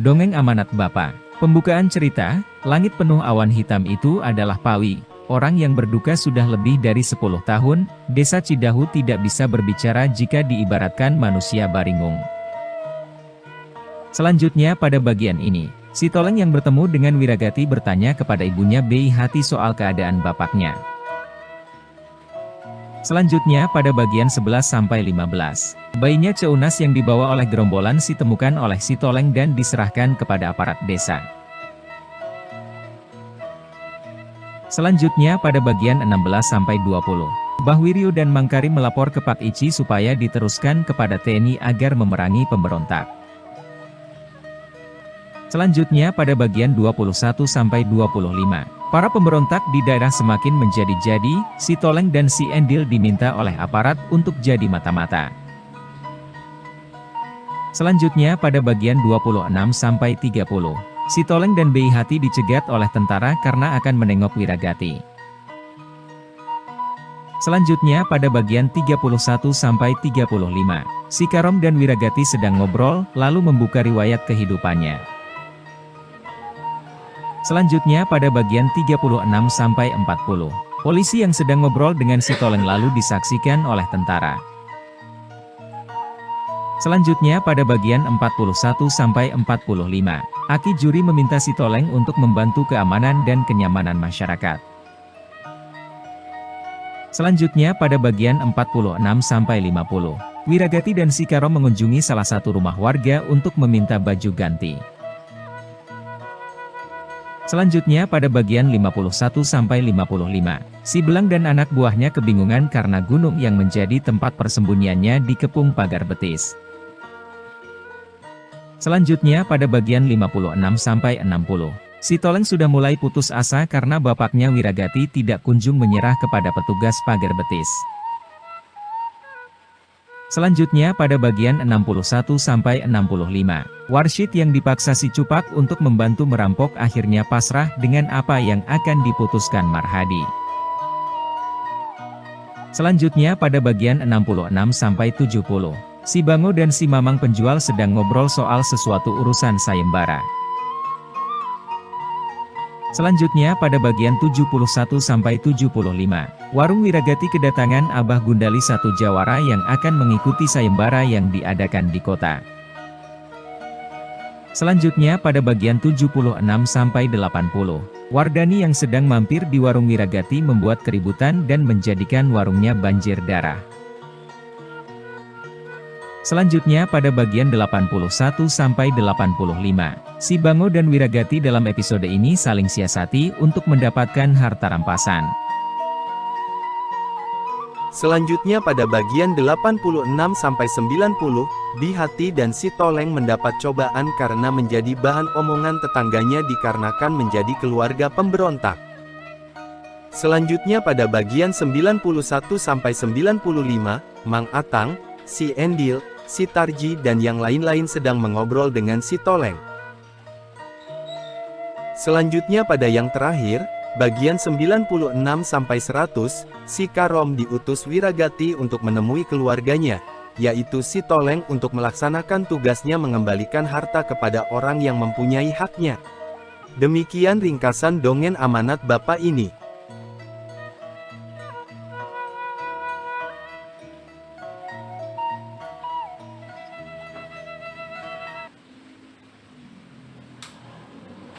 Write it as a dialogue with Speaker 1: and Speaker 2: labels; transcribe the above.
Speaker 1: Dongeng Amanat Bapa. Pembukaan cerita, langit penuh awan hitam itu adalah Pawi, orang yang berduka sudah lebih dari 10 tahun, desa Cidahu tidak bisa berbicara jika diibaratkan manusia baringung. Selanjutnya pada bagian ini, si Toleng yang bertemu dengan Wiragati bertanya kepada ibunya Bei Hati soal keadaan bapaknya. Selanjutnya pada bagian 11-15, bayinya Ceunas yang dibawa oleh gerombolan ditemukan oleh si Toleng dan diserahkan kepada aparat desa. Selanjutnya pada bagian 16-20, Bahwiryo dan Mangkari melapor ke Pak Ici supaya diteruskan kepada TNI agar memerangi pemberontak. Selanjutnya pada bagian 21-25, para pemberontak di daerah semakin menjadi-jadi, si Toleng dan si Endil diminta oleh aparat untuk jadi mata-mata. Selanjutnya pada bagian 26-30, si Toleng dan Bei Hati dicegat oleh tentara karena akan menengok Wiragati. Selanjutnya pada bagian 31-35, si Karom dan Wiragati sedang ngobrol, lalu membuka riwayat kehidupannya. Selanjutnya pada bagian 36-40, polisi yang sedang ngobrol dengan si Toleng lalu disaksikan oleh tentara. Selanjutnya pada bagian 41-45, Aki Juri meminta si Toleng untuk membantu keamanan dan kenyamanan masyarakat. Selanjutnya pada bagian 46-50, Wiragati dan si Karom mengunjungi salah satu rumah warga untuk meminta baju ganti. Selanjutnya pada bagian 51-55, si Belang dan anak buahnya kebingungan karena gunung yang menjadi tempat persembunyiannya dikepung pagar betis. Selanjutnya pada bagian 56-60, si Toleng sudah mulai putus asa karena bapaknya Wiragati tidak kunjung menyerah kepada petugas pagar betis. Selanjutnya pada bagian 61-65, Warsyid yang dipaksa si Cupak untuk membantu merampok akhirnya pasrah dengan apa yang akan diputuskan Marhadi. Selanjutnya pada bagian 66-70, si Bango dan si Mamang penjual sedang ngobrol soal sesuatu urusan sayembara. Selanjutnya pada bagian 71-75, warung Wiragati kedatangan Abah Gundali satu jawara yang akan mengikuti sayembara yang diadakan di kota. Selanjutnya pada bagian 76-80, Wardani yang sedang mampir di warung Wiragati membuat keributan dan menjadikan warungnya banjir darah. Selanjutnya pada bagian 81-85, si Bango dan Wiragati dalam episode ini saling siasati untuk mendapatkan harta rampasan.
Speaker 2: Selanjutnya pada bagian 86-90, Bi Hati dan si Toleng mendapat cobaan karena menjadi bahan omongan tetangganya dikarenakan menjadi keluarga pemberontak. Selanjutnya pada bagian 91-95, Mang Atang, si Endil, si Tarji dan yang lain-lain sedang mengobrol dengan si Toleng. Selanjutnya pada yang terakhir, bagian 96-100, si Karom diutus Wiragati untuk menemui keluarganya, yaitu si Toleng untuk melaksanakan tugasnya mengembalikan harta kepada orang yang mempunyai haknya. Demikian ringkasan dongeng amanat Bapa ini.